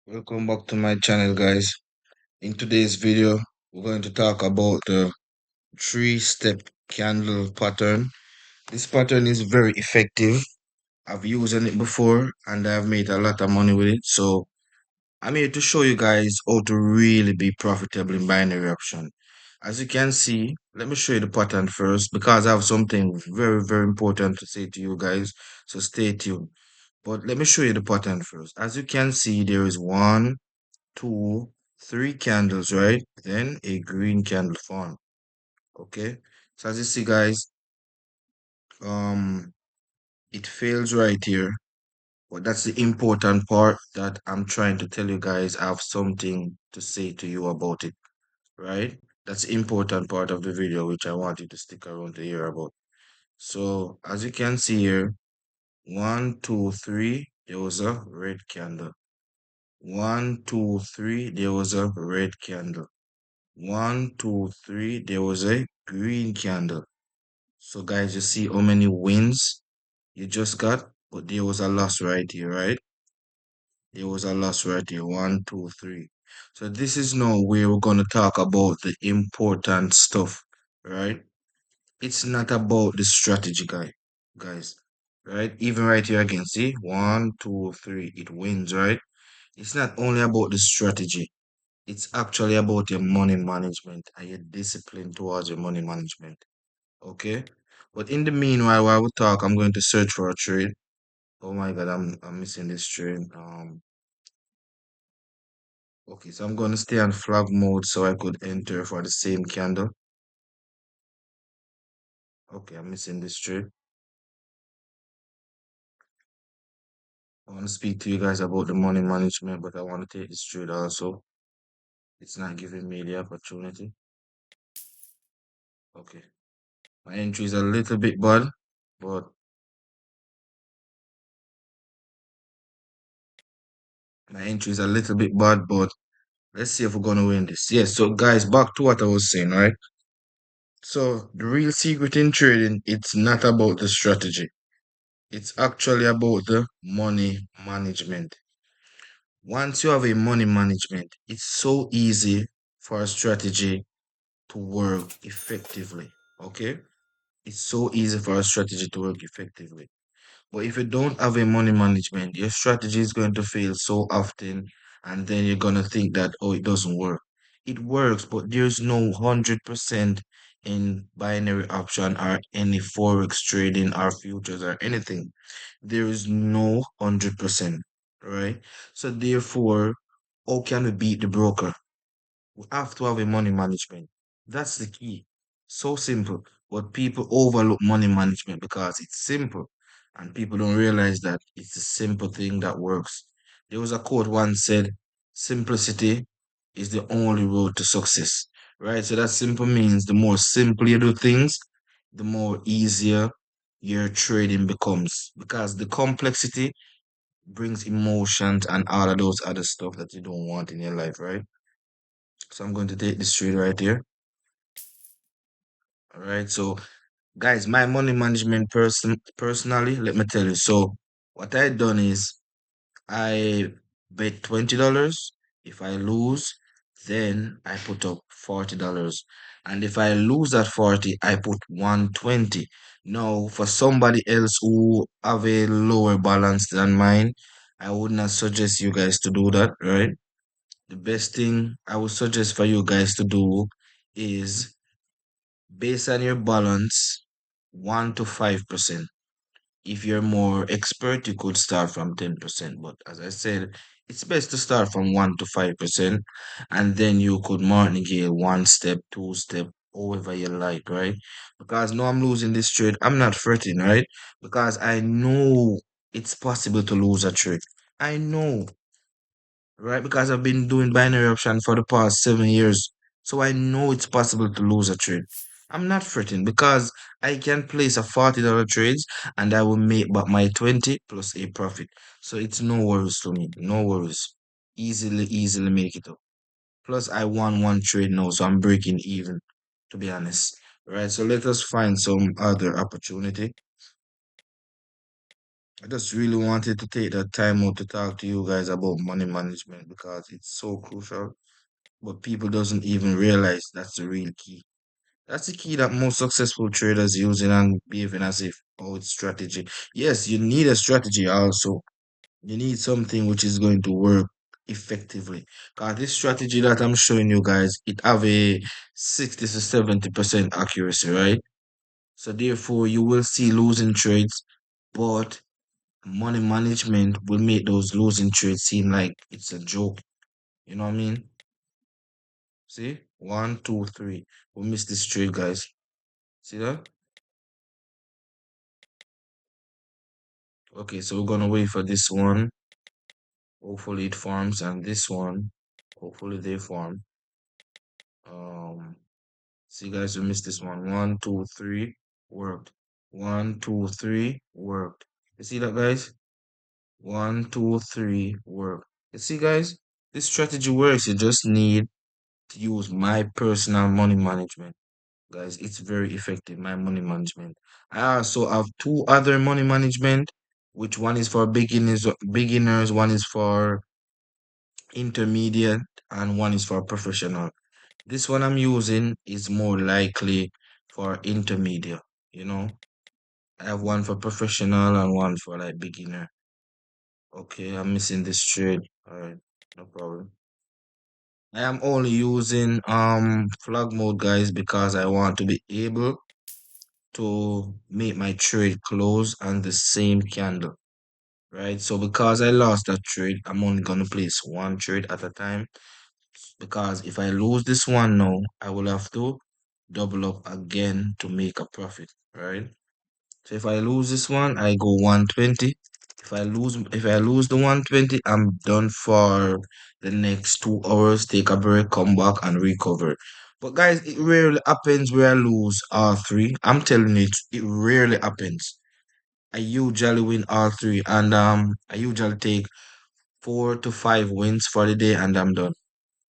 Welcome back to my channel, guys. In today's video, we're going to talk about the three-step candle pattern. This pattern is very effective. I've used it before and I've made a lot of money with it. So I'm here to show you guys how to really be profitable in binary option. As you can see, let me show you the pattern first because I have something very, very important to say to you guys. So stay tuned. But let me show you the pattern first. As you can see, there is one, two, three candles, right? Then a green candle form. Okay. So as you see, guys, um, it fails right here. But that's the important part that I'm trying to tell you guys. I have something to say to you about it, right? That's the important part of the video, which I want you to stick around to hear about. So as you can see here, one, two, three, there was a red candle. One, two, three, there was a red candle. One, two, three. There was a green candle. So, guys, you see how many wins you just got? But there was a loss right here, right? There was a loss right here. One, two, three. So, this is now where we're going to talk about the important stuff, right? It's not about the strategy, guys, right? Even right here again, see? One, two, three. It wins, right? It's not only about the strategy. It's actually about your money management and your discipline towards your money management. Okay? But in the meanwhile, while we talk, I'm going to search for a trade. Oh my god, I'm missing this trade. Okay, so I'm gonna stay on flag mode so I could enter for the same candle. Okay, I'm missing this trade. I want to speak to you guys about the money management, but I want to take this trade also. It's not giving me the opportunity. Okay. My entry is a little bit bad, but my entry is a little bit bad, but let's see if we're gonna win this. Yes, so guys, back to what I was saying, right? So the real secret in trading, it's not about the strategy. It's actually about the money management. Once you have a money management, it's so easy for a strategy to work effectively. Okay? It's so easy for a strategy to work effectively. But if you don't have a money management, your strategy is going to fail so often, and then you're gonna think that, oh, it doesn't work. It works, but there's no 100% in binary option or any forex trading or futures or anything. There is no 100%, right? So therefore, how can we beat the broker? We have to have a money management. That's the key. So simple. But people overlook money management because it's simple. And people don't realize that it's a simple thing that works. There was a quote once said, simplicity is the only road to success. Right? So that simple means the more simple you do things, the more easier your trading becomes. Because the complexity brings emotions and all of those other stuff that you don't want in your life, right? So I'm going to take this trade right here. All right. So guys, my money management personally, let me tell you. So what I done is I bet $20. If I lose, then I put up $40. And if I lose at 40, I put 120. Now, for somebody else who have a lower balance than mine, I would not suggest you guys to do that, right? The best thing I would suggest for you guys to do is based on your balance, 1 to 5%. If you're more expert, you could start from 10%. But as I said, it's best to start from 1 to 5%. And then you could martingale one step, two step, however you like, right? Because now I'm losing this trade. I'm not fretting, right? Because I know it's possible to lose a trade. I know, right? Because I've been doing binary option for the past 7 years. So I know it's possible to lose a trade. I'm not fretting because I can place a $40 trades and I will make back my 20 plus a profit. So it's no worries to me. No worries. Easily make it up. Plus I won one trade now, so I'm breaking even, to be honest. Right, so let us find some other opportunity. I just really wanted to take that time out to talk to you guys about money management because it's so crucial. But people doesn't even realize that's the real key. That's the key that most successful traders using and behaving as if, oh, it's strategy. Yes, you need a strategy also. You need something which is going to work effectively. Because this strategy that I'm showing you guys, it have a 60 to 70% accuracy, right? So therefore, you will see losing trades, but money management will make those losing trades seem like it's a joke. You know what I mean? See? One, two, three. We missed this trade, guys. See that? Okay, so we're gonna wait for this one. Hopefully it forms, and this one, hopefully they form. Um, See, guys, we missed this one. One, two, three, worked. One, two, three, worked. You see that, guys? One, two, three, worked. You see, guys? This strategy works. You just need to use my personal money management. Guys, it's very effective, my money management. I also have two other money management, which one is for beginners, one is for intermediate, and one is for professional. This one I'm using is more likely for intermediate, you know. I have one for professional and one for like beginner. Okay, I'm missing this trade. All right, no problem. I am only using flag mode, guys, because I want to be able to make my trade close on the same candle, right? So because I lost that trade, I'm only gonna place one trade at a time. Because if I lose this one now, I will have to double up again to make a profit, right? So if I lose this one, I go 120. If I lose the 120, I'm done for the next 2 hours, take a break, come back and recover. But guys, it rarely happens where I lose all three. I'm telling you, it rarely happens. I usually win all three, and I usually take 4 to 5 wins for the day and I'm done.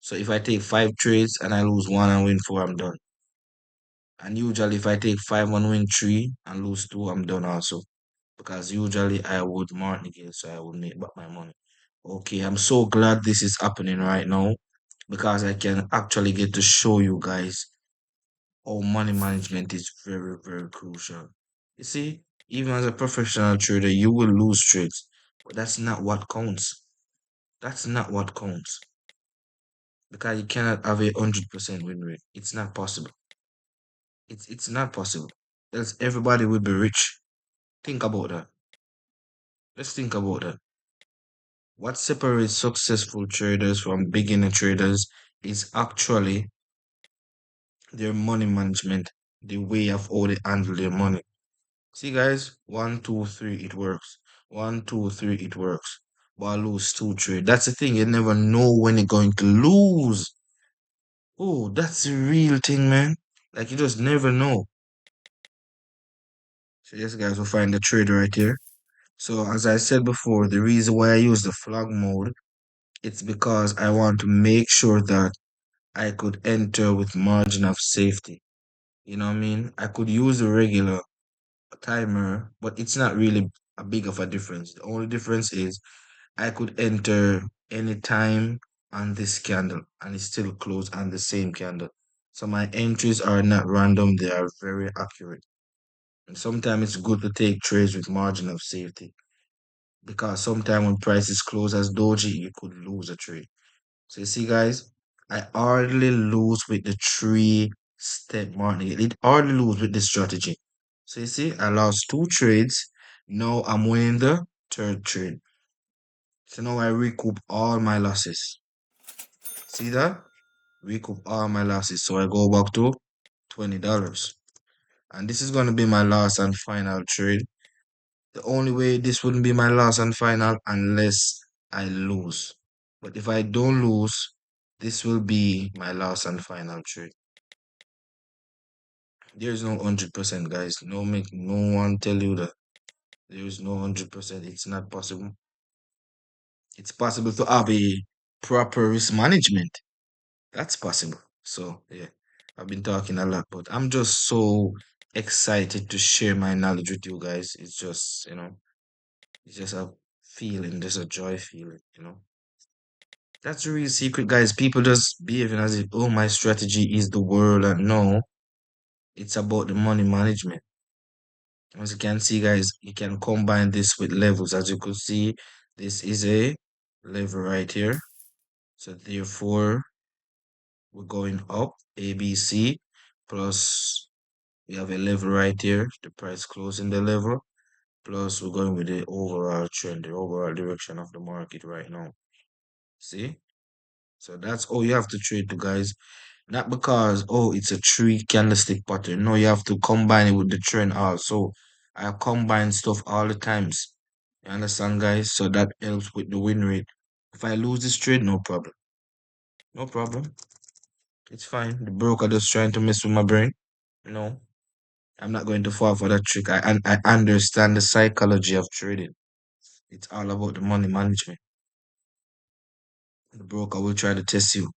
So if I take 5 trades and I lose one and win four, I'm done. And usually if I take five and win three and lose two, I'm done also. Because usually I would martingale, so I would make back my money. Okay, I'm so glad this is happening right now because I can actually get to show you guys how money management is very, very crucial. You see, even as a professional trader, you will lose trades, but that's not what counts. That's not what counts because you cannot have 100% win rate. It's not possible. It's not possible. Else everybody will be rich. Think about that. Let's think about that. What separates successful traders from beginner traders is actually their money management, the way of how they handle their money. See, guys, one, two, three, it works. One, two, three, it works. But I lose two trade. That's the thing. You never know when you're going to lose. Oh, that's the real thing, man. Like you just never know. So yes, guys, we'll find the trade right here. So as I said before, the reason why I use the flag mode, it's because I want to make sure that I could enter with margin of safety. You know what I mean? I could use a regular timer, but it's not really a big of a difference. The only difference is I could enter any time on this candle and it's still close on the same candle. So my entries are not random, they are very accurate. And sometimes it's good to take trades with margin of safety because sometimes when prices close as doji, you could lose a trade. So you see, guys, I hardly lose with the three-step market. It hardly lose with this strategy. So you see, I lost two trades. Now I'm winning the third trade. So now I recoup all my losses. See that? Recoup all my losses. So I go back to $20. And this is going to be my last and final trade. The only way this wouldn't be my last and final unless I lose. But if I don't lose, this will be my last and final trade. There's no 100%, guys. No one tell you that. There is no 100%. It's not possible. It's possible to have a proper risk management. That's possible. So yeah, I've been talking a lot, but I'm just so excited to share my knowledge with you guys. It's just, It's just a feeling, just a joy feeling, you know. That's the real secret, guys. People just behaving as if, oh, my strategy is the world, and no, it's about the money management. As you can see, guys, you can combine this with levels. As you could see, this is a level right here. So therefore, we're going up, ABC, plus we have a level right here, the price closing the level, plus we're going with the overall trend, the overall direction of the market right now. See? So that's all you have to trade to, guys. Not because, oh, it's a three candlestick pattern. No, you have to combine it with the trend also. I combine stuff all the times. You understand, guys? So that helps with the win rate. If I lose this trade, no problem. No problem. It's fine. The broker just trying to mess with my brain. No, I'm not going to fall for that trick. I understand the psychology of trading. It's all about the money management. The broker will try to test you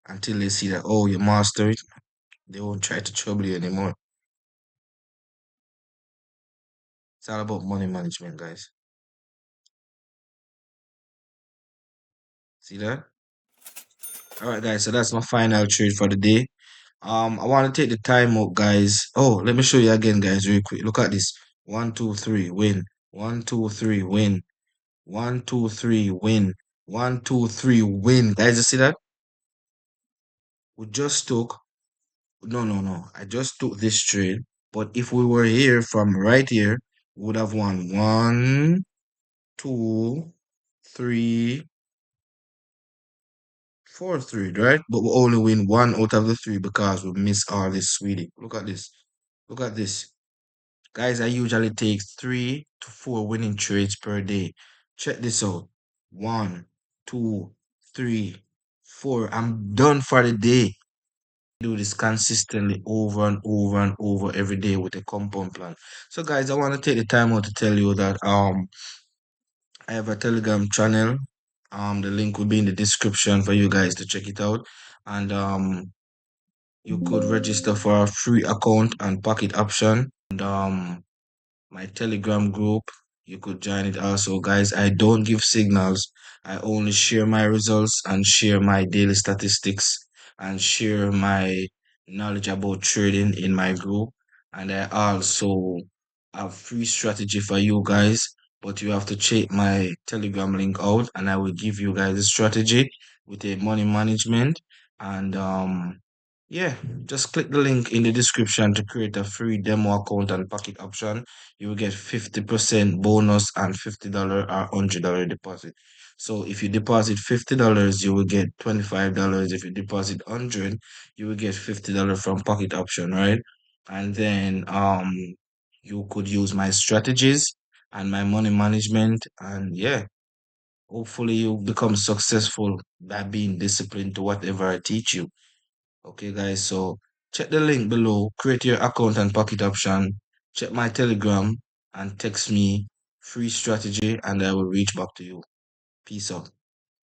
until they see that, oh, you master it. They won't try to trouble you anymore. It's all about money management, guys. See that? All right, guys. So that's my final trade for the day. I want to take the time out, guys. Oh, let me show you again, guys, real quick. Look at this. 1, 2, 3, win. 1, 2, 3, win. 1, 2, 3, win. 1, 2, 3, win. Guys, you see that? We just took. No, no, no. I just took this trade. But if we were here from right here, we would have won 1, 2, 3, 4 trade, right? But we only win one out of the three because we miss all this sweetie. Look at this. Look at this. Guys, I usually take 3 to 4 winning trades per day. Check this out. 1, 2, 3, 4. I'm done for the day. Do this consistently over and over and over every day with a compound plan. So guys, I want to take the time out to tell you that I have a Telegram channel. The link will be in the description for you guys to check it out. And you could register for a free account and pocket option. And my Telegram group. You could join it also, guys. I don't give signals. I only share my results and share my daily statistics and share my knowledge about trading in my group. And I also have free strategy for you guys, but you have to check my Telegram link out and I will give you guys a strategy with a money management and yeah, just click the link in the description to create a free demo account and pocket option. You will get 50% bonus and $50 or $100 deposit. So if you deposit $50, you will get $25. If you deposit 100, you will get $50 from pocket option, right? And then you could use my strategies and my money management and yeah, hopefully you become successful by being disciplined to whatever I teach you. Okay, guys, so check the link below, create your account and pocket option, check my Telegram, and text me free strategy, and I will reach back to you. Peace out.